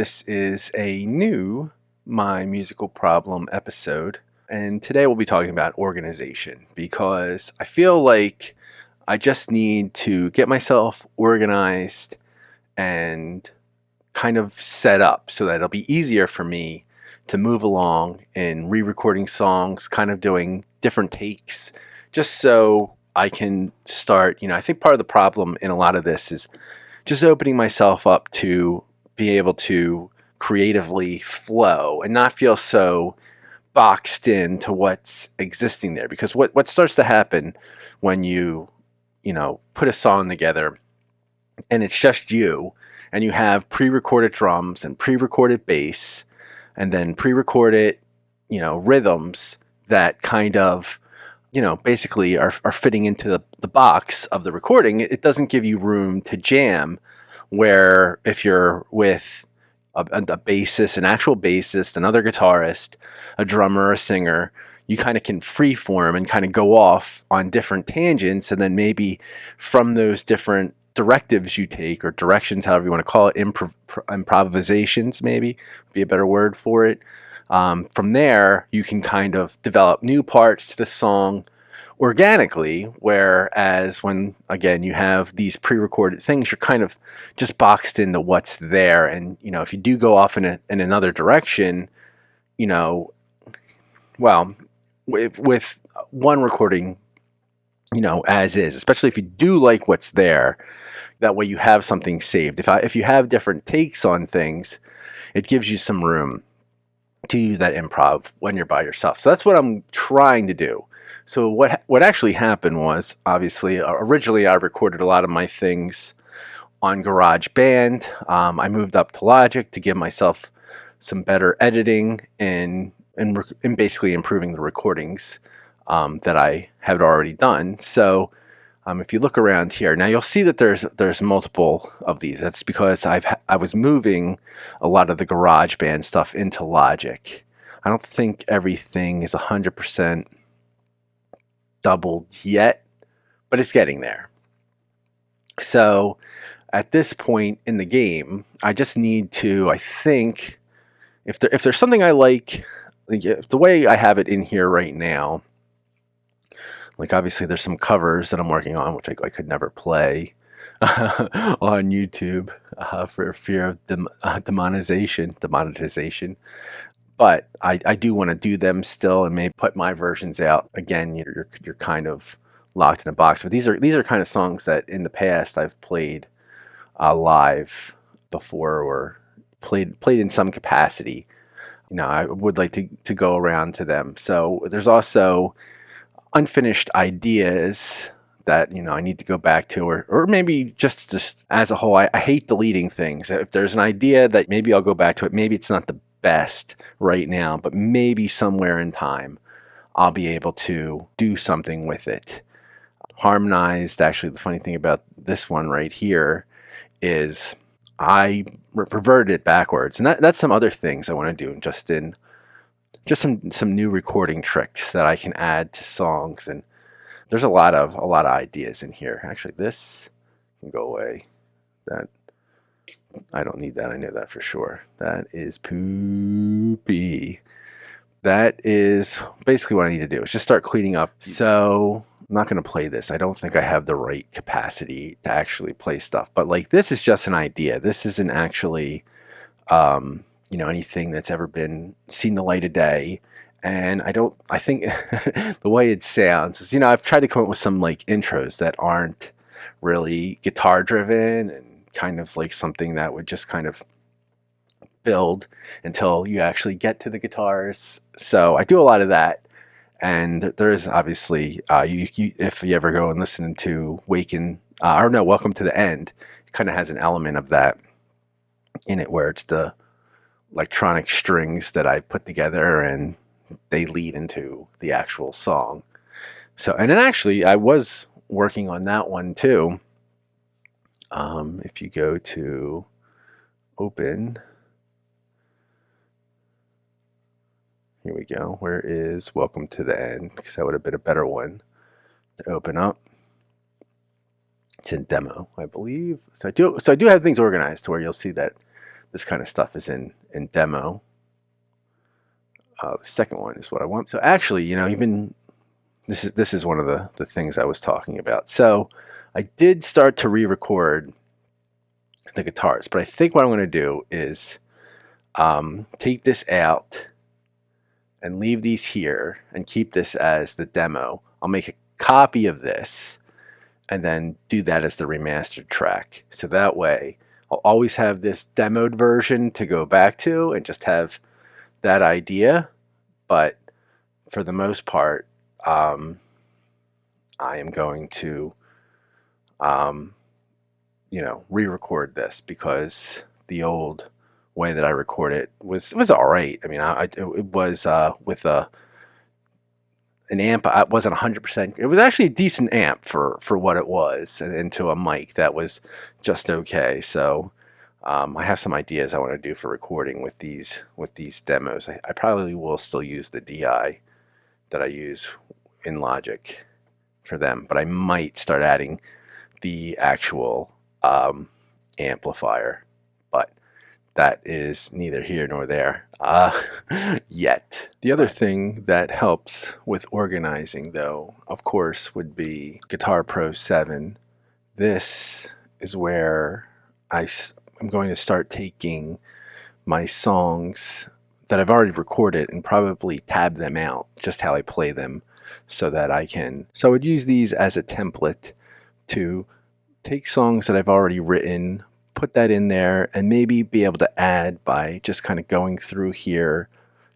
This is a new My Musical Problem episode, and today we'll be talking about organization because I feel like I just need to get myself organized and kind of set up so that it'll be easier for me to move along in re-recording songs, kind of doing different takes, just so I can start. I think part of the problem in a lot of this is just opening myself up to be able to creatively flow and not feel so boxed into what's existing there. Because what starts to happen when you put a song together and it's just you and you have pre-recorded drums and pre-recorded bass and then pre-recorded, rhythms that kind of, basically are fitting into the box of the recording. It doesn't give you room to jam, where if you're with a bassist, an actual bassist, another guitarist, a drummer, a singer, you kind of can freeform and kind of go off on different tangents, and then maybe from those different directives you take, or directions, however you want to call it, improvisations maybe would be a better word for it. From there, you can kind of develop new parts to the song organically, whereas when, again, you have these pre-recorded things, you're kind of just boxed into what's there. And, if you do go off in another direction, well, with one recording, as is, especially if you do like what's there, that way you have something saved. If you have different takes on things, it gives you some room to use that improv when you're by yourself. So that's what I'm trying to do. So what actually happened was, obviously, originally I recorded a lot of my things on GarageBand. I moved up to Logic to give myself some better editing and basically improving the recordings that I had already done. So if you look around here, now you'll see that there's multiple of these. That's because I was moving a lot of the GarageBand stuff into Logic. I don't think everything is 100% doubled yet, but it's getting there. So at this point in the game, I just need to, I think, if there's something I like the way I have it in here right now, like obviously there's some covers that I'm working on, which I could never play on YouTube for fear of demonetization. But I do want to do them still and maybe put my versions out. Again, you're kind of locked in a box. But these are kind of songs that in the past I've played live before, or played in some capacity. I would like to go around to them. So there's also unfinished ideas that I need to go back to, or maybe just as a whole. I hate deleting things. If there's an idea that maybe I'll go back to it, maybe it's not the best right now, but maybe somewhere in time I'll be able to do something with it. Harmonized, actually, the funny thing about this one right here is I reverted it backwards, and that's some other things I want to do, just some new recording tricks that I can add to songs. And there's a lot of ideas in here. Actually, this can go away. That I don't need that. I know that for sure. That is poopy. That is basically what I need to do, is just start cleaning up. So I'm not going to play this. I don't think I have the right capacity to actually play stuff. But like, this is just an idea. This isn't actually anything that's ever been seen the light of day. And I think the way it sounds is, I've tried to come up with some like intros that aren't really guitar driven, and kind of like something that would just kind of build until you actually get to the guitars. So I do a lot of that. And there is obviously, if you ever go and listen to Welcome to the End, it kind of has an element of that in it, where it's the electronic strings that I put together and they lead into the actual song. So, and then actually I was working on that one too. If you go to open, here we go. Where is Welcome to the End? Because that would have been a better one to open up. It's in demo, I believe. So I do have things organized to where you'll see that this kind of stuff is in demo. The second one is what I want. So actually, even this is one of the things I was talking about. So I did start to re-record the guitars, but I think what I'm going to do is take this out and leave these here and keep this as the demo. I'll make a copy of this and then do that as the remastered track. So that way I'll always have this demoed version to go back to and just have that idea. But for the most part, I am going to, re-record this, because the old way that I record it was all right. I mean, it was with an amp. I wasn't 100%. It was actually a decent amp for what it was, and into a mic that was just okay. So I have some ideas I want to do for recording with these demos. I probably will still use the DI that I use in Logic for them, but I might start adding the actual amplifier. But that is neither here nor there yet. The other thing that helps with organizing, though, of course, would be Guitar Pro 7. This is where I'm going to start taking my songs that I've already recorded and probably tab them out, just how I play them, so that I can. So I would use these as a template to take songs that I've already written, put that in there, and maybe be able to add by just kind of going through here.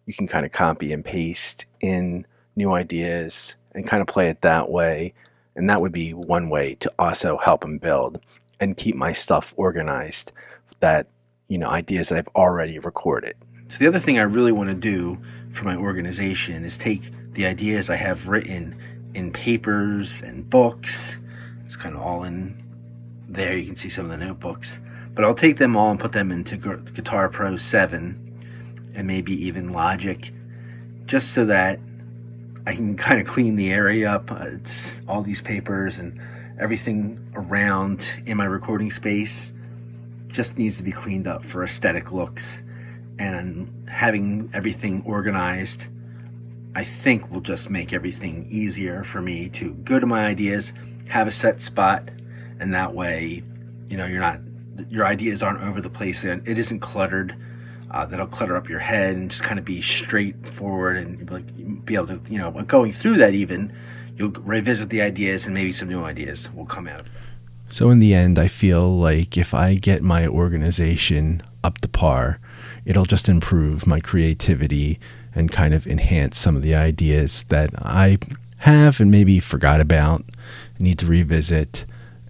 You can kind of copy and paste in new ideas and kind of play it that way. And that would be one way to also help them build and keep my stuff organized, that, ideas that I've already recorded. So the other thing I really want to do for my organization is take the ideas I have written in papers and books. It's kind of all in there. You can see some of the notebooks. But I'll take them all and put them into Guitar Pro 7 and maybe even Logic, just so that I can kind of clean the area up. All these papers and everything around in my recording space just needs to be cleaned up for aesthetic looks. And having everything organized, I think, will just make everything easier for me to go to my ideas, have a set spot, and that way, your ideas aren't over the place, and it isn't cluttered. That'll clutter up your head, and just kind of be straightforward, and be able to, going through that, even you'll revisit the ideas, and maybe some new ideas will come out of it. So in the end, I feel like if I get my organization up to par, it'll just improve my creativity and kind of enhance some of the ideas that I have and maybe forgot about, need to revisit,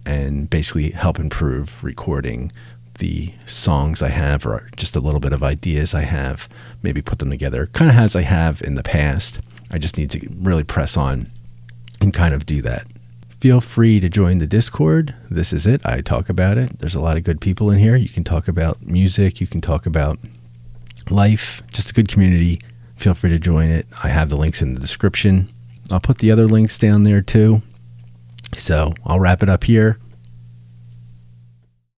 and basically help improve recording the songs I have, or just a little bit of ideas I have, maybe put them together kind of as I have in the past. I just need to really press on and kind of do that. Feel free to join the Discord. This is it. I talk about it. There's a lot of good people in here. You can talk about music. You can talk about life. Just a good community. Feel free to join it. I have the links in the description. I'll put the other links down there too. So I'll wrap it up here.